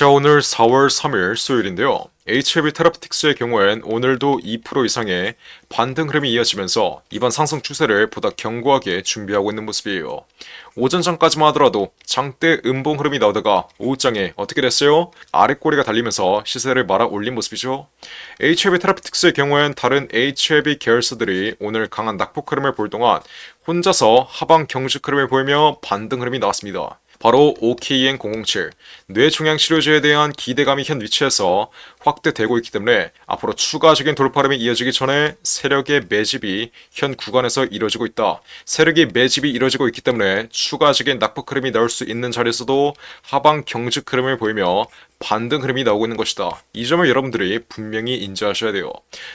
자, 오늘 4월 3일 수요일인데요. HLB 테라피틱스의 경우엔 오늘도 2% 이상의 반등 흐름이 이어지면서 이번 상승 추세를 보다 견고하게 준비하고 있는 모습이에요. 오전 전까지만 하더라도 장대 음봉 흐름이 나오다가 오후장에 어떻게 됐어요? 아랫꼬리가 달리면서 시세를 말아 올린 모습이죠. HLB 테라피틱스의 경우엔 다른 HLB 계열사들이 오늘 강한 낙폭 흐름을 볼 동안 혼자서 하방 경직 흐름을 보이며 반등 흐름이 나왔습니다. 바로 OKN007, 뇌종양치료제에 대한 기대감이 현 위치에서 확대되고 있기 때문에 앞으로 추가적인 돌파름이 이어지기 전에 세력의 매집이 현 구간에서 이루어지고 있다. 세력의 매집이 이루어지고 있기 때문에 추가적인 낙폭 흐름이 나올 수 있는 자리에서도 하방 경직 흐름을 보이며 반등 흐름이 나오고 있는 것이다. 이 점을 여러분들이 분명히 인지하셔야 돼요.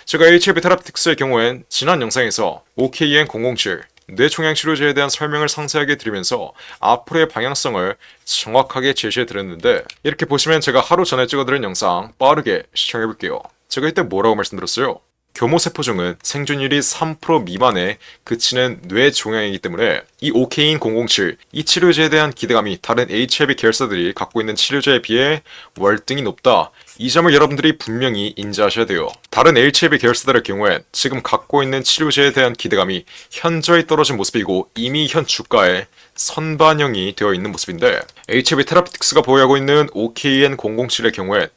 제가 HLB 테라피틱스의 경우엔 지난 영상에서 OKN007 뇌종양치료제에 대한 설명을 상세하게 드리면서 앞으로의 방향성을 정확하게 제시해 드렸는데, 이렇게 보시면 제가 하루 전에 찍어드린 영상 빠르게 시청해 볼게요. 제가 이때 뭐라고 말씀드렸어요? 교모세포종은 생존율이 3% 미만에 그치는 뇌종양이기 때문에 이 OK인007, 이 치료제에 대한 기대감이 다른 HLB 계열사들이 갖고 있는 치료제에 비해 월등히 높다. 이 점을 여러분들이 분명히 인지하셔야 돼요. 다른 HLB 계열사들의 경우엔 지금 갖고 있는 치료제에 대한 기대감이 현저히 떨어진 모습이고 이미 현 주가에 선반영이 되어 있는 모습인데, HLB 테라피틱스가 보유하고 있는 OKN007의 경우엔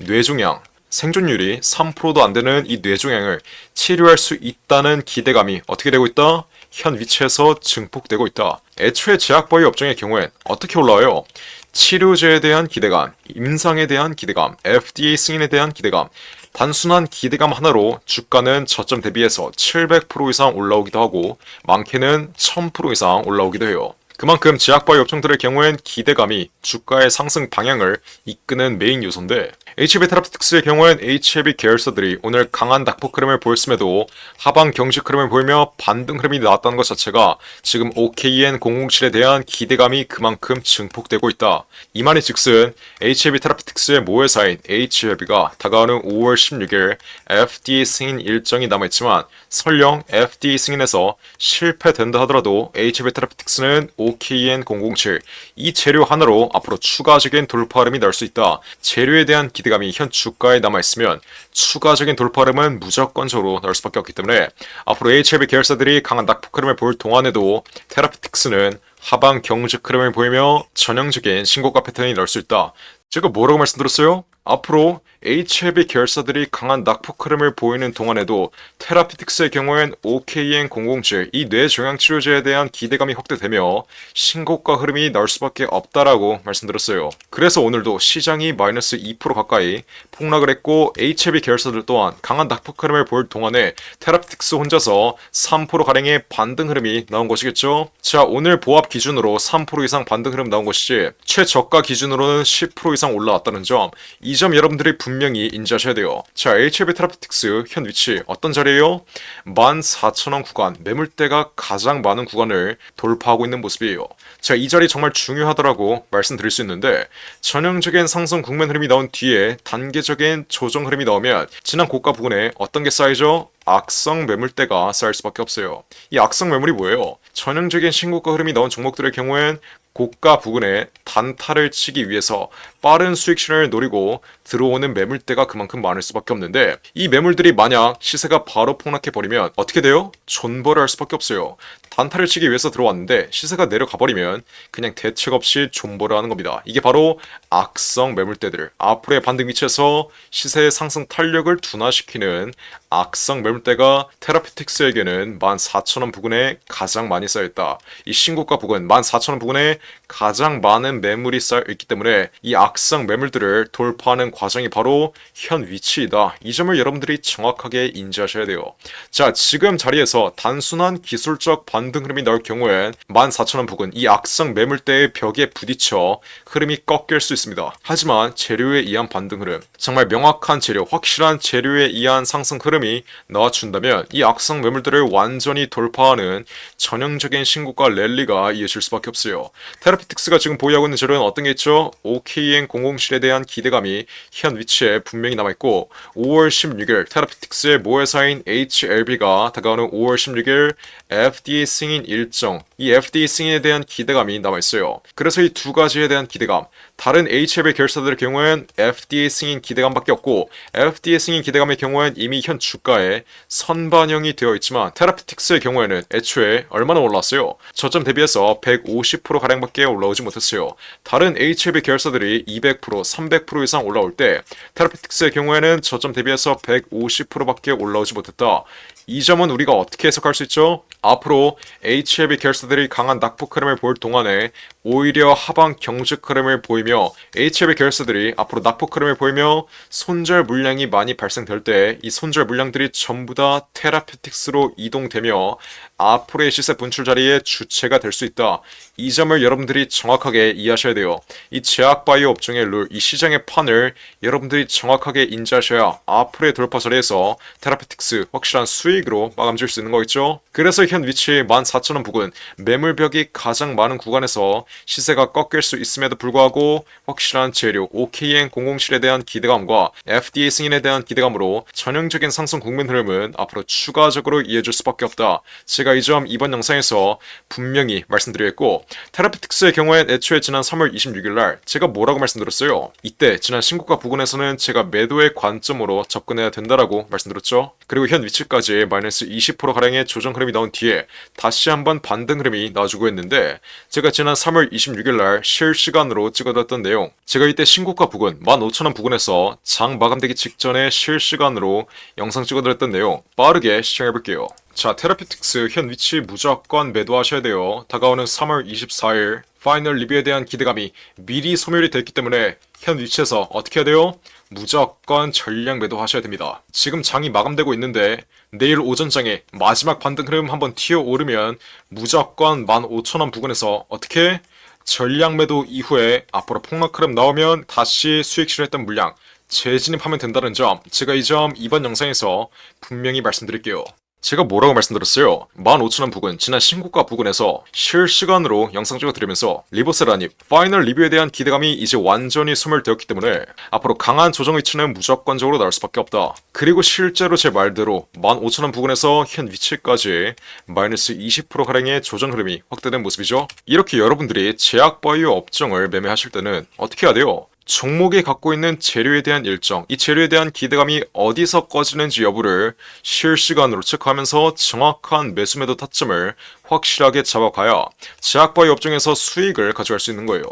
뇌종양, 생존율이 3%도 안 되는 이 뇌종양을 치료할 수 있다는 기대감이 어떻게 되고 있다? 현 위치에서 증폭되고 있다. 애초에 제약바이오 업종의 경우엔 어떻게 올라와요? 치료제에 대한 기대감, 임상에 대한 기대감, FDA 승인에 대한 기대감, 단순한 기대감 하나로 주가는 저점 대비해서 700% 이상 올라오기도 하고 많게는 1000% 이상 올라오기도 해요. 그만큼 제약바이오 업종들의 경우엔 기대감이 주가의 상승 방향을 이끄는 메인 요소인데, HLB 테라피틱스의 경우엔 HLB 계열사들이 오늘 강한 낙폭 흐름을 보였음에도 하방 경직 흐름을 보이며 반등 흐름이 나왔다는 것 자체가 지금 OKN007에 대한 기대감이 그만큼 증폭되고 있다. 이 말이 즉슨 HLB 테라피틱스의 모회사인 HLB가 다가오는 5월 16일 FDA 승인 일정이 남아있지만 설령 FDA 승인에서 실패된다 하더라도 HLB 테라피틱스는 OKN007, 이 재료 하나로 앞으로 추가적인 돌파 흐름이 날 수 있다. 재료에 대한 기대감이 현 주가에 남아있으면 추가적인 돌파 흐름은 무조건적으로 나올 수밖에 없기 때문에 앞으로 HLB 계열사들이 강한 낙폭 흐름을 볼 동안에도 테라피틱스는 하방 경직 흐름을 보이며 전형적인 신고가 패턴이 나올 수 있다. 제가 뭐라고 말씀드렸어요? 앞으로 HLB 계열사들이 강한 낙폭 흐름을 보이는 동안에도 테라피틱스의 경우엔 OKN007, 이 뇌종양치료제에 대한 기대감이 확대되며 신고가 흐름이 나올 수밖에 없다라고 말씀드렸어요. 그래서 오늘도 시장이 마이너스 2% 가까이 폭락을 했고 HLB 계열사들 또한 강한 낙폭 흐름을 볼 동안에 테라피틱스 혼자서 3%가량의 반등 흐름이 나온 것이겠죠. 자, 오늘 보합 기준으로 3% 이상 반등 흐름 나온 것이지 최저가 기준으로는 10% 이상 올라왔다는 점, 이 점 여러분들이 분명히 인지하셔야 돼요. 자, HLB 테라피틱스 현 위치 어떤 자리예요? 14,000원 구간, 매물대가 가장 많은 구간을 돌파하고 있는 모습이에요. 자, 이 자리 정말 중요하다라고 말씀드릴 수 있는데, 전형적인 상승 국면 흐름이 나온 뒤에 단계적인 조정 흐름이 나오면 지난 고가 부근에 어떤 게 쌓이죠? 악성 매물대가 쌓일 수밖에 없어요. 이 악성 매물이 뭐예요? 전형적인 신고가 흐름이 나온 종목들의 경우엔 고가 부근에 단타를 치기 위해서 빠른 수익 실현을 노리고 들어오는 매물대가 그만큼 많을 수밖에 없는데, 이 매물들이 만약 시세가 바로 폭락해버리면 어떻게 돼요? 존버를 할 수밖에 없어요. 단타를 치기 위해서 들어왔는데 시세가 내려가 버리면 그냥 대책 없이 존버를 하는 겁니다. 이게 바로 악성 매물대들, 앞으로의 반등 위치에서 시세의 상승 탄력을 둔화시키는 악성 매물대가 테라피틱스에게는 14,000원 부근에 가장 많이 쌓여있다. 이 신고가 부근 14,000원 부근에 가장 많은 매물이 쌓여있기 때문에 이 악성 매물들을 돌파하는 과정이 바로 현 위치이다. 이 점을 여러분들이 정확하게 인지하셔야 돼요. 자, 지금 자리에서 단순한 기술적 반등 흐름이 나올 경우엔 14,000원 부근, 이 악성 매물대의 벽에 부딪혀 흐름이 꺾일 수 있습니다. 하지만 재료에 의한 반등 흐름, 정말 명확한 재료, 확실한 재료에 의한 상승 흐름이 나와준다면 이 악성 매물들을 완전히 돌파하는 전형적인 신고가 랠리가 이어질 수밖에 없어요. 테라피틱스가 지금 보유하고 있는 재료는 어떤 게 있죠? OKN007에 대한 기대감이 현 위치에 분명히 남아있고, 5월 16일 테라피틱스의 모회사인 HLB가 다가오는 5월 16일 FDA 승인 일정, 이 FDA 승인에 대한 기대감이 남아있어요. 그래서 이 두 가지에 대한 기대감, 다른 HLB 계열사들의 경우엔 FDA 승인 기대감밖에 없고 FDA 승인 기대감의 경우엔 이미 현 주가에 선반영이 되어 있지만 테라피틱스의 경우에는 애초에 얼마나 올랐어요? 저점 대비해서 150%가량밖에 올라오지 못했어요. 다른 HLB 계열사들이 200%, 300% 이상 올라올 때 테라피틱스의 경우에는 저점 대비해서 150%밖에 올라오지 못했다. 이 점은 우리가 어떻게 해석할 수 있죠? 앞으로 HLB 계열사들이 강한 낙폭 흐름을 보일 동안에 오히려 하방 경직 흐름을 보이며 HLB 계열사들이 앞으로 낙폭 흐름을 보이며 손절 물량이 많이 발생될 때 이 손절 물량들이 전부 다 테라피틱스로 이동되며 앞으로의 시세 분출 자리에 주체가 될 수 있다. 이 점을 여러분들이 정확하게 이해하셔야 돼요. 이 제약바이오 업종의 룰, 이 시장의 판을 여러분들이 정확하게 인지하셔야 앞으로의 돌파 자리에서 테라피틱스 확실한 수익으로 마감 지을 수 있는 거겠죠. 그래서 현 위치 14,000원 부근 매물벽이 가장 많은 구간에서 시세가 꺾일 수 있음에도 불구하고 확실한 재료 OKN007에 대한 기대감과 FDA 승인에 대한 기대감으로 전형적인 상승 국면 흐름은 앞으로 추가적으로 이어질 수밖에 없다. 제가 이 점 이번 영상에서 분명히 말씀드리겠고, 테라피틱스의 경우엔 애초에 지난 3월 26일날 제가 뭐라고 말씀드렸어요? 이때 지난 신고가 부근에서는 제가 매도의 관점으로 접근해야 된다라고 말씀드렸죠. 그리고 현 위치까지 마이너스 20%가량의 조정 흐름이 나온 뒤에 다시 한번 반등 흐름이 나와주고 있는데, 제가 지난 3월 26일날 실시간으로 찍어뒀던 내용, 제가 이때 신고가 부근 15,000원 부근에서 장 마감되기 직전에 실시간으로 영상 찍어드렸던 내용 빠르게 시청해볼게요. 자, 테라피틱스 현 위치 무조건 매도하셔야 돼요. 다가오는 3월 24일 파이널 리뷰에 대한 기대감이 미리 소멸이 됐기 때문에 현 위치에서 어떻게 해야 돼요? 무조건 전량 매도하셔야 됩니다. 지금 장이 마감되고 있는데 내일 오전장에 마지막 반등 흐름 한번 튀어오르면 무조건 15,000원 부근에서 어떻게? 전량 매도 이후에 앞으로 폭락 흐름 나오면 다시 수익 실현했던 물량 재진입하면 된다는 점, 제가 이 점 이번 영상에서 분명히 말씀드릴게요. 제가 뭐라고 말씀드렸어요? 15,000원 부근, 지난 신고가 부근에서 실시간으로 영상 찍어드리면서 리버스라님, 파이널 리뷰에 대한 기대감이 이제 완전히 소멸되었기 때문에 앞으로 강한 조정 위치는 무조건적으로 나올 수밖에 없다. 그리고 실제로 제 말대로 15,000원 부근에서 현 위치까지 마이너스 20%가량의 조정 흐름이 확대된 모습이죠. 이렇게 여러분들이 제약바이오 업종을 매매하실 때는 어떻게 해야 돼요? 종목이 갖고 있는 재료에 대한 일정, 이 재료에 대한 기대감이 어디서 꺼지는지 여부를 실시간으로 체크하면서 정확한 매수 매도 타점을 확실하게 잡아가야 제약바이오 업종에서 수익을 가져갈 수 있는 거예요.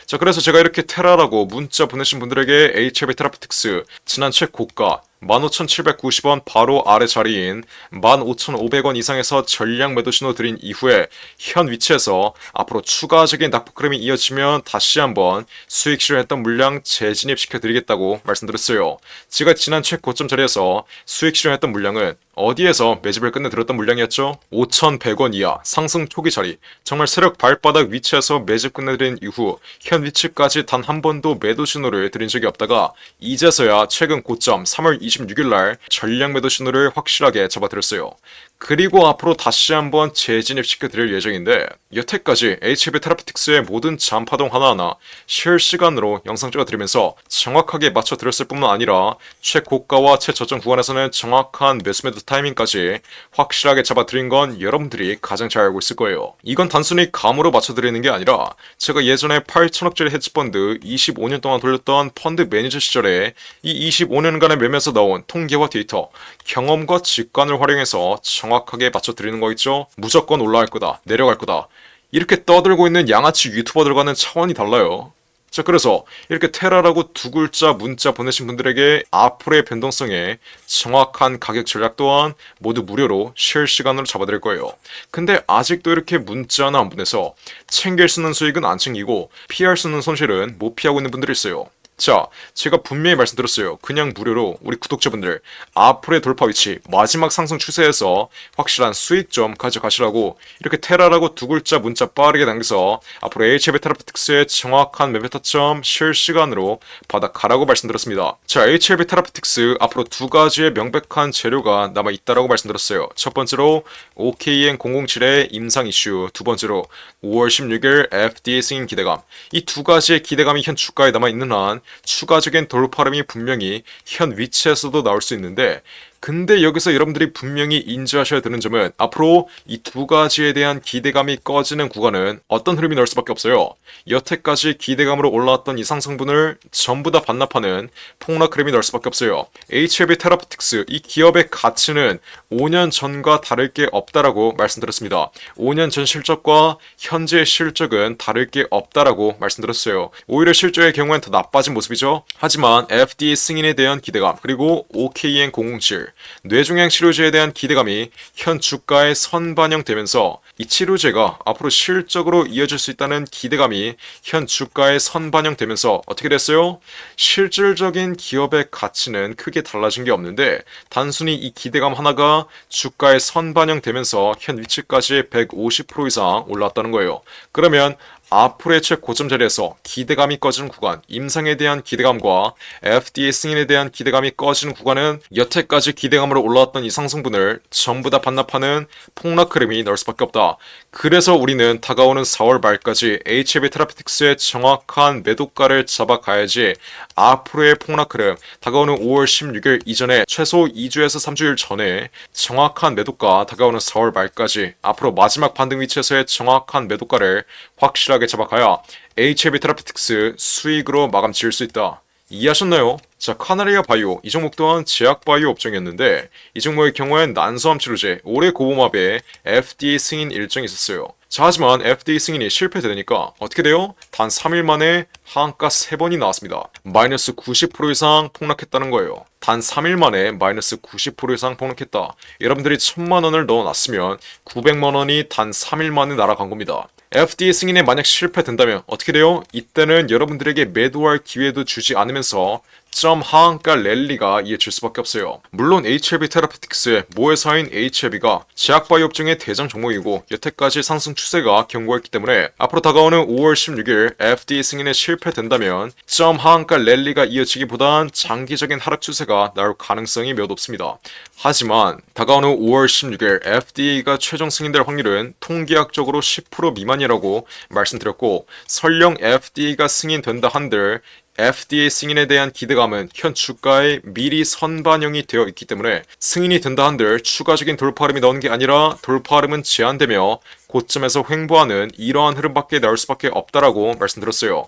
자, 그래서 제가 이렇게 테라라고 문자 보내신 분들에게 HLB 테라피틱스 지난 최고가 15,790원 바로 아래 자리인 15,500원 이상에서 전량 매도 신호 드린 이후에 현 위치에서 앞으로 추가적인 낙폭 흐름이 이어지면 다시 한번 수익 실현했던 물량 재진입시켜 드리겠다고 말씀드렸어요. 제가 지난 최고점 자리에서 수익 실현했던 물량은 어디에서 매집을 끝내 들었던 물량이었죠? 5,100원 이하 상승 초기 자리, 정말 세력 발바닥 위치에서 매집 끝내드린 이후 현 위치까지 단 한 번도 매도 신호를 드린 적이 없다가 이제서야 최근 고점 3월 26일날 전량 매도 신호를 확실하게 잡아드렸어요. 그리고 앞으로 다시 한번 재진입시켜 드릴 예정인데, 여태까지 HLB 테라피틱스의 모든 잠파동 하나하나 실시간으로 영상 찍어 드리면서 정확하게 맞춰 드렸을 뿐만 아니라 최고가와 최저점 구간에서는 정확한 매수 매도 타이밍까지 확실하게 잡아 드린 건 여러분들이 가장 잘 알고 있을 거예요. 이건 단순히 감으로 맞춰 드리는 게 아니라 제가 예전에 8천억짜리 헤지펀드 25년 동안 돌렸던 펀드 매니저 시절에 이 25년간의 매매에서 나온 통계와 데이터, 경험과 직관을 활용해서 정확하게 맞춰드리는 거 있죠? 무조건 올라갈 거다, 내려갈 거다, 이렇게 떠들고 있는 양아치 유튜버들과는 차원이 달라요. 자, 그래서 이렇게 테라라고 두 글자 문자 보내신 분들에게 앞으로의 변동성에 정확한 가격 전략 또한 모두 무료로 실시간으로 잡아드릴 거예요. 근데 아직도 이렇게 문자 하나 안 보내서 챙길 수 있는 수익은 안 챙기고 피할 수 있는 손실은 못 피하고 있는 분들이 있어요. 자, 제가 분명히 말씀드렸어요. 그냥 무료로 우리 구독자분들 앞으로의 돌파 위치, 마지막 상승 추세에서 확실한 수익 좀 가져가시라고 이렇게 테라라고 두 글자 문자 빠르게 남겨서 앞으로 HLB 테라피틱스의 정확한 매매 타점 실시간으로 받아가라고 말씀드렸습니다. 자, HLB 테라피틱스 앞으로 두 가지의 명백한 재료가 남아있다라고 말씀드렸어요. 첫 번째로 OKN007의 임상 이슈, 두 번째로 5월 16일 FDA 승인 기대감. 이 두 가지의 기대감이 현 주가에 남아있는 한 추가적인 돌파름이 분명히 현 위치에서도 나올 수 있는데, 근데 여기서 여러분들이 분명히 인지하셔야 되는 점은 앞으로 이 두 가지에 대한 기대감이 꺼지는 구간은 어떤 흐름이 나올 수밖에 없어요. 여태까지 기대감으로 올라왔던 이 상승분을 전부 다 반납하는 폭락 흐름이 나올 수밖에 없어요. HLB 테라피틱스 이 기업의 가치는 5년 전과 다를 게 없다라고 말씀드렸습니다. 5년 전 실적과 현재 실적은 다를 게 없다라고 말씀드렸어요. 오히려 실적의 경우엔 더 나빠진 모습이죠. 하지만 FDA 승인에 대한 기대감 그리고 OKN007 뇌종양 치료제에 대한 기대감이 현 주가에 선반영되면서 이 치료제가 앞으로 실적으로 이어질 수 있다는 기대감이 현 주가에 선반영되면서 어떻게 됐어요? 실질적인 기업의 가치는 크게 달라진 게 없는데 단순히 이 기대감 하나가 주가에 선반영되면서 현 위치까지 150% 이상 올랐다는 거예요. 그러면 앞으로의 최고점 자리에서 기대감이 꺼지는 구간, 임상에 대한 기대감과 FDA 승인에 대한 기대감이 꺼지는 구간은 여태까지 기대감으로 올라왔던 이 상승분을 전부 다 반납하는 폭락 흐름이 나올 수밖에 없다. 그래서 우리는 다가오는 4월 말까지 HLB 테라피틱스의 정확한 매도가를 잡아가야지 앞으로의 폭락 흐름, 다가오는 5월 16일 이전에 최소 2주에서 3주일 전에 정확한 매도가, 다가오는 4월 말까지 앞으로 마지막 반등 위치에서의 정확한 매도가를 확실하게 잡아가야 HLB 테라피틱스 수익으로 마감 지을 수 있다. 이해하셨나요? 자, 카나리아 바이오 이 종목 또한 제약 바이오 업종이었는데 이 종목의 경우엔 난소암 치료제 올해 고보맙의 FDA 승인 일정이 있었어요. 자, 하지만 FDA 승인이 실패되니까 어떻게 돼요? 단 3일 만에 하한가 3번이 나왔습니다. 마이너스 90% 이상 폭락했다는 거예요. 단 3일 만에 마이너스 90% 이상 폭락했다. 여러분들이 1000만원을 넣어놨으면 900만원이 단 3일 만에 날아간 겁니다. FDA 승인에 만약 실패된다면 어떻게 돼요? 이때는 여러분들에게 매도할 기회도 주지 않으면서 점 하한가 랠리가 이어질 수밖에 없어요. 물론 HLB 테라피틱스의 모회사인 HLB가 제약바이오 업종의 대장 종목이고 여태까지 상승 추세가 견고했기 때문에 앞으로 다가오는 5월 16일 FDA 승인에 실패된다면 점 하한가 랠리가 이어지기보단 장기적인 하락 추세가 나올 가능성이 매우 높습니다. 하지만 다가오는 5월 16일 FDA가 최종 승인될 확률은 통계학적으로 10% 미만이라고 말씀드렸고 설령 FDA가 승인된다 한들 FDA 승인에 대한 기대감은 현 주가에 미리 선반영이 되어 있기 때문에 승인이 된다 한들 추가적인 돌파흐름이 나오는 게 아니라 돌파흐름은 제한되며 고점에서 횡보하는 이러한 흐름밖에 나올 수밖에 없다라고 말씀드렸어요.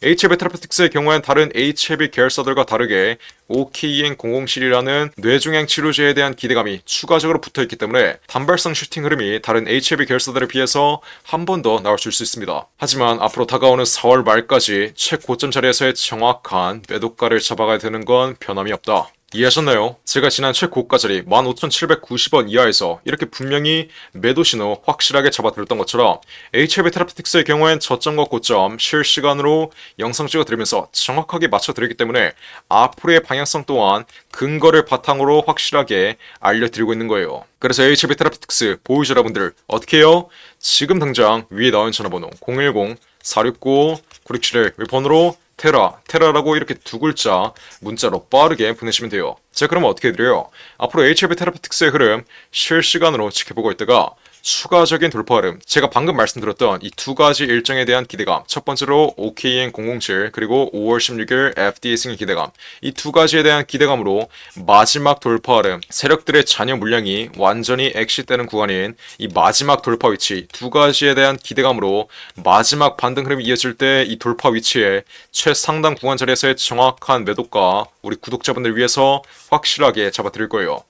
HLB 테라피틱스의 경우엔 다른 HLB 계열사들과 다르게 OKN007이라는 뇌종양 치료제에 대한 기대감이 추가적으로 붙어있기 때문에 단발성 슈팅 흐름이 다른 HLB 계열사들에 비해서 한 번 더 나올 수 있습니다. 하지만 앞으로 다가오는 4월 말까지 최고점 자리에서의 정확한 매도가를 잡아가야 되는 건 변함이 없다. 이해하셨나요? 제가 지난 최고가 자리 15,790원 이하에서 이렇게 분명히 매도 신호 확실하게 잡아드렸던 것처럼 HLB 테라피틱스의 경우엔 저점과 고점 실시간으로 영상 찍어드리면서 정확하게 맞춰드리기 때문에 앞으로의 방향성 또한 근거를 바탕으로 확실하게 알려드리고 있는 거예요. 그래서 HLB 테라피틱스 보유자 여러분들 어떻게 해요? 지금 당장 위에 나온 전화번호 010-469-9671 번호로 테라라고 이렇게 두 글자 문자로 빠르게 보내시면 돼요. 자, 그러면 어떻게 해드려요? 앞으로 HLB 테라피틱스의 흐름 실시간으로 지켜보고 있다가 추가적인 돌파 흐름, 제가 방금 말씀드렸던 이 두 가지 일정에 대한 기대감, 첫 번째로 OKN007 그리고 5월 16일 FDA 승인 기대감, 이 두 가지에 대한 기대감으로 마지막 돌파 흐름, 세력들의 잔여 물량이 완전히 엑시되는 구간인 이 마지막 돌파 위치, 두 가지에 대한 기대감으로 마지막 반등 흐름이 이어질 때 이 돌파 위치에 최상단 구간 자리에서의 정확한 매도가 우리 구독자분들 위해서 확실하게 잡아드릴 거예요.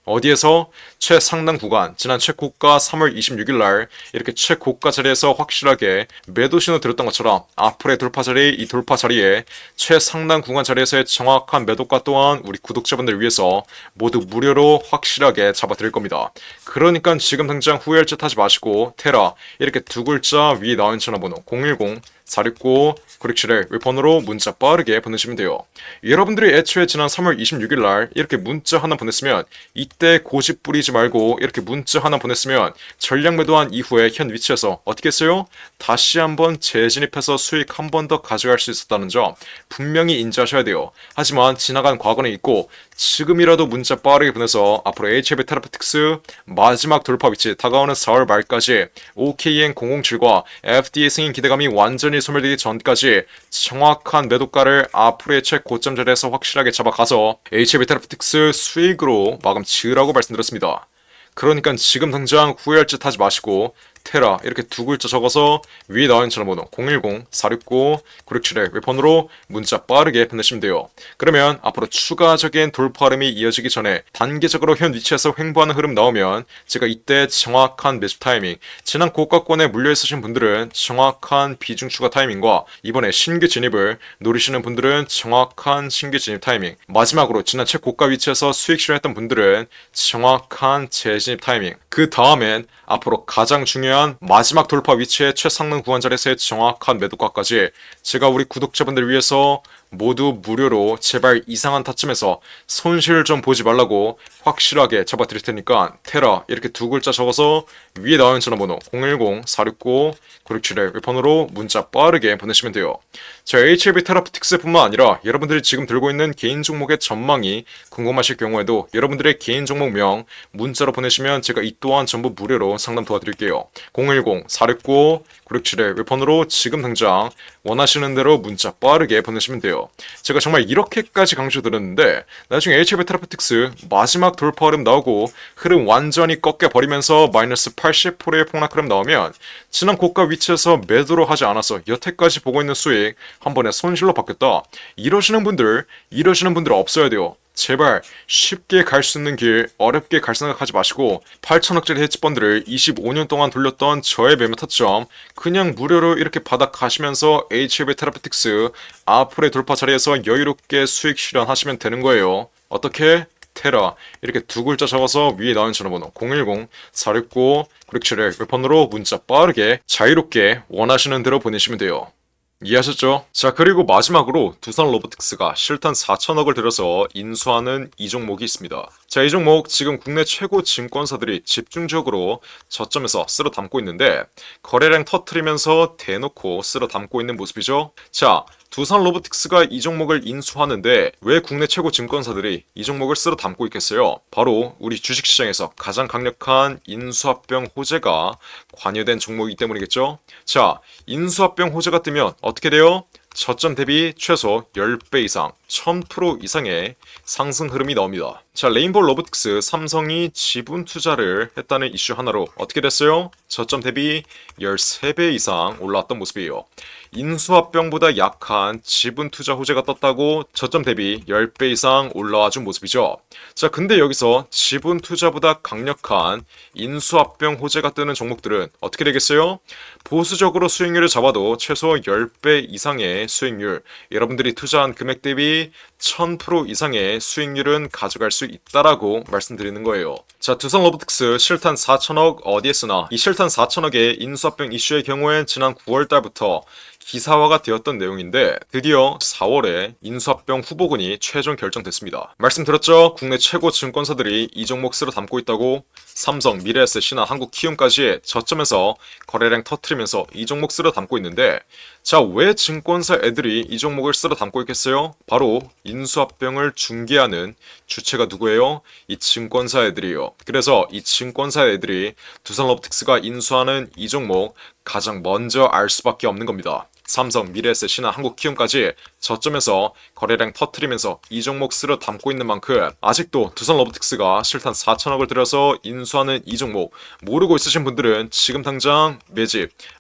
어디에서? 최상단 구간, 지난 최고가 3월 26일 날 이렇게 최고가 자리에서 확실하게 매도 신호 드렸던 것처럼 앞으로의 돌파 자리, 이 돌파 자리에 최상단 구간 자리에서의 정확한 매도가 또한 우리 구독자분들 위해서 모두 무료로 확실하게 잡아드릴 겁니다. 그러니까 지금 당장 후회할 짓 하지 마시고 테라 이렇게 두 글자 위에 나온 전화번호 010-469-9671 번호로 문자 빠르게 보내시면 돼요. 여러분들이 애초에 지난 3월 26일 날 이렇게 문자 하나 보냈으면 이때 고집 부리지 말고 이렇게 문자 하나 보냈으면 전략 매도한 이후에 현 위치에서 어떻게 했어요? 다시 한번 재진입해서 수익 한 번 더 가져갈 수 있었다는 점 분명히 인지하셔야 돼요. 하지만 지나간 과거는 있고 지금이라도 문자 빠르게 보내서 앞으로 HLB 테라피틱스 마지막 돌파 위치 다가오는 4월 말까지 OKN007과 FDA 승인 기대감이 완전히 완전히 소멸되기 전까지 정확한 매도가를 앞으로의 최고점 자리에서 확실하게 잡아가서 HLB 테라피틱스 수익으로 마감 지으라고 말씀드렸습니다. 그러니까 지금 당장 후회할 짓 하지 마시고 테라 이렇게 두 글자 적어서 위에 나와 있는 전화번호 010-469-9671 웹폰으로 문자 빠르게 보내시면 돼요. 그러면 앞으로 추가적인 돌파 흐름이 이어지기 전에 단계적으로 현 위치에서 횡보하는 흐름 나오면 제가 이때 정확한 매집 타이밍, 지난 고가권에 물려 있으신 분들은 정확한 비중 추가 타이밍과 이번에 신규 진입을 노리시는 분들은 정확한 신규 진입 타이밍, 마지막으로 지난 최고가 위치에서 수익 실현했던 분들은 정확한 재진입 타이밍, 그 다음엔 앞으로 가장 중요한 마지막 돌파 위치의 최상승 구간 자리에서의 정확한 매도가까지 제가 우리 구독자분들 위해서 모두 무료로 제발 이상한 타점에서 손실 좀 보지 말라고 확실하게 잡아드릴 테니까 테라 이렇게 두 글자 적어서 위에 나와 있는 전화번호 010-469-9671 웹폰으로 문자 빠르게 보내시면 돼요. 자, HLB 테라피틱스 뿐만 아니라 여러분들이 지금 들고 있는 개인 종목의 전망이 궁금하실 경우에도 여러분들의 개인 종목명 문자로 보내시면 제가 이 또한 전부 무료로 상담 도와드릴게요. 010-469-9671 웹폰으로 지금 당장 원하시는 대로 문자 빠르게 보내시면 돼요. 제가 정말 이렇게까지 강조드렸는데 나중에 HLB 테라피틱스 마지막 돌파 흐름 나오고 흐름 완전히 꺾여버리면서 마이너스 80%의 폭락 흐름 나오면 지난 고가 위치에서 매도로 하지 않아서 여태까지 보고 있는 수익 한 번에 손실로 바뀌었다. 이러시는 분들 없어야 돼요. 제발 쉽게 갈 수 있는 길 어렵게 갈 생각하지 마시고 8천억짜리 헤지펀드를 25년 동안 돌렸던 저의 매매 타점 그냥 무료로 이렇게 받아 가시면서 HLB 테라피틱스 앞으로의 돌파 자리에서 여유롭게 수익 실현하시면 되는 거예요. 어떻게? 테라 이렇게 두 글자 적어서 위에 나오는 전화번호 010-469-9671 웹폰으로 문자 빠르게 자유롭게 원하시는 대로 보내시면 돼요. 이해하셨죠? 자, 그리고 마지막으로 두산 로보틱스가 실탄 4천억을 들여서 인수하는 이 종목이 있습니다. 자, 이 종목 지금 국내 최고 증권사들이 집중적으로 저점에서 쓸어 담고 있는데 거래량 터트리면서 대놓고 쓸어 담고 있는 모습이죠. 자, 두산 로보틱스가 이 종목을 인수하는데 왜 국내 최고 증권사들이 이 종목을 쓸어 담고 있겠어요? 바로 우리 주식시장에서 가장 강력한 인수합병 호재가 관여된 종목이기 때문이겠죠? 자, 인수합병 호재가 뜨면 어떻게 돼요? 저점 대비 최소 10배 이상, 1000% 이상의 상승 흐름이 나옵니다. 자, 레인보우 로보틱스 삼성이 지분 투자를 했다는 이슈 하나로 어떻게 됐어요? 저점 대비 13배 이상 올라왔던 모습이에요. 인수합병보다 약한 지분 투자 호재가 떴다고 저점 대비 10배 이상 올라와 준 모습이죠. 자, 근데 여기서 지분 투자보다 강력한 인수합병 호재가 뜨는 종목들은 어떻게 되겠어요? 보수적으로 수익률을 잡아도 최소 10배 이상의 수익률, 여러분들이 투자한 금액 대비 1000% 이상의 수익률은 가져갈 수 있다라고 말씀드리는 거예요. 자, 두산 로보틱스 실탄 4천억 어디에 쓰나? 이 실탄 4천억의 인수합병 이슈의 경우엔 지난 9월 달부터 기사화가 되었던 내용인데 드디어 4월에 인수합병 후보군이 최종 결정됐습니다. 말씀드렸죠? 국내 최고 증권사들이 이 종목 쓸어 담고 있다고. 삼성, 미래에셋, 신한, 한국키움까지 저점에서 거래량 터트리면서 이 종목 쓸어 담고 있는데 자, 왜 증권사 애들이 이 종목을 쓸어 담고 있겠어요? 바로 인수합병을 중개하는 주체가 누구예요? 이 증권사 애들이에요. 그래서 이 증권사 애들이 두산 로보틱스가 인수하는 이 종목 가장 먼저 알 수밖에 없는 겁니다. 삼성, 미래에셋, 신한, 한국키움까지 저점에서 거래량 터트리면서 이 종목 쓸어 담고 있는 만큼 아직도 두산 로보틱스가 실탄 4천억을 들여서 인수하는 이 종목 모르고 있으신 분들은 지금 당장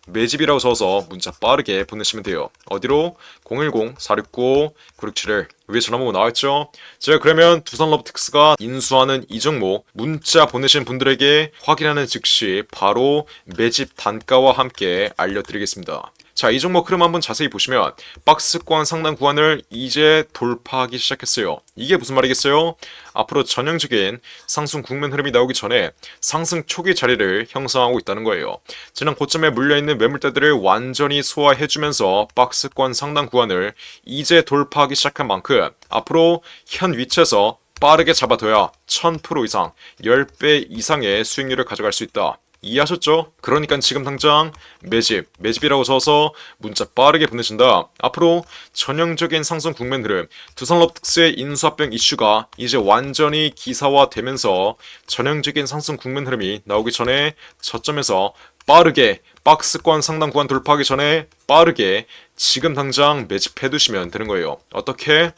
매집이라고 적어서 문자 빠르게 보내시면 돼요. 어디로? 010-469-9671 위에 전화번호 나와있죠? 제가 그러면 두산 로보틱스가 인수하는 이 종목 문자 보내신 분들에게 확인하는 즉시 바로 매집 단가와 함께 알려드리겠습니다. 자, 이 종목 흐름 한번 자세히 보시면 박스권 상단 구간을 이제 돌파하기 시작했어요. 이게 무슨 말이겠어요? 앞으로 전형적인 상승 국면 흐름이 나오기 전에 상승 초기 자리를 형성하고 있다는 거예요. 지난 고점에 물려있는 매물대들을 완전히 소화해주면서 박스권 상단 구간을 이제 돌파하기 시작한 만큼 앞으로 현 위치에서 빠르게 잡아둬야 1000% 이상, 10배 이상의 수익률을 가져갈 수 있다. 이해하셨죠? 그러니까 지금 당장 매집이라고 써서 문자 빠르게 보내신다. 앞으로 전형적인 상승 국면 흐름, 두산 로보틱스의 인수합병 이슈가 이제 완전히 기사화되면서 전형적인 상승 국면 흐름이 나오기 전에 저점에서 빠르게 박스권 상단 구간 돌파하기 전에 빠르게 지금 당장 매집해 두시면 되는 거예요. 어떻게?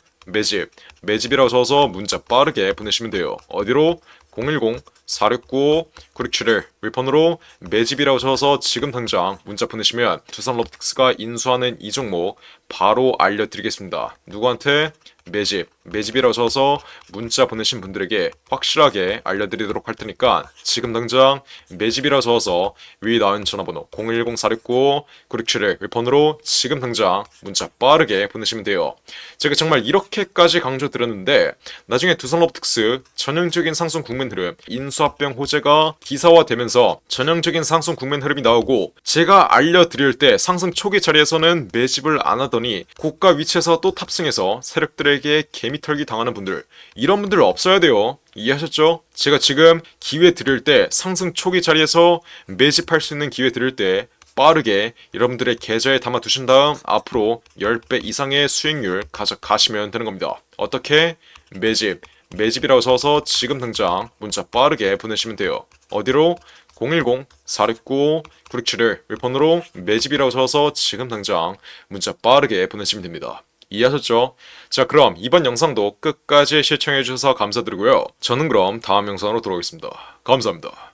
매집이라고 적어서 문자 빠르게 보내시면 돼요. 어디로? 010-469-9671 윌폰으로 매집이라고 적어서 지금 당장 문자 보내시면 두산 로보틱스가 인수하는 이 종목 바로 알려드리겠습니다. 누구한테? 매집이라고 적어서 문자 보내신 분들에게 확실하게 알려드리도록 할 테니까 지금 당장 매집이라고 적어서 위에 나온 전화번호 010-469-9671 윌폰으로 지금 당장 문자 빠르게 보내시면 돼요. 제가 정말 이렇게까지 강조드렸는데 나중에 두산 로보틱스 전형적인 상승 국면 흐름 인수합병 호재가 기사화되면서 전형적인 상승 국면 흐름이 나오고 제가 알려드릴 때 상승 초기 자리에서는 매집을 안 하더니 고가 위치에서 또 탑승해서 세력들에게 개미 털기 당하는 분들, 이런 분들 없어야 돼요. 이해하셨죠? 제가 지금 기회 드릴 때 상승 초기 자리에서 매집할 수 있는 기회 드릴 때 빠르게 여러분들의 계좌에 담아 두신 다음 앞으로 10배 이상의 수익률 가져가시면 되는 겁니다. 어떻게? 매집이라고 써서 지금 당장 문자 빠르게 보내시면 돼요. 어디로? 010-469-9671 윌폰으로 매집이라고 적어서 지금 당장 문자 빠르게 보내시면 됩니다. 이해하셨죠? 자, 그럼 이번 영상도 끝까지 시청해주셔서 감사드리고요. 저는 그럼 다음 영상으로 돌아오겠습니다. 감사합니다.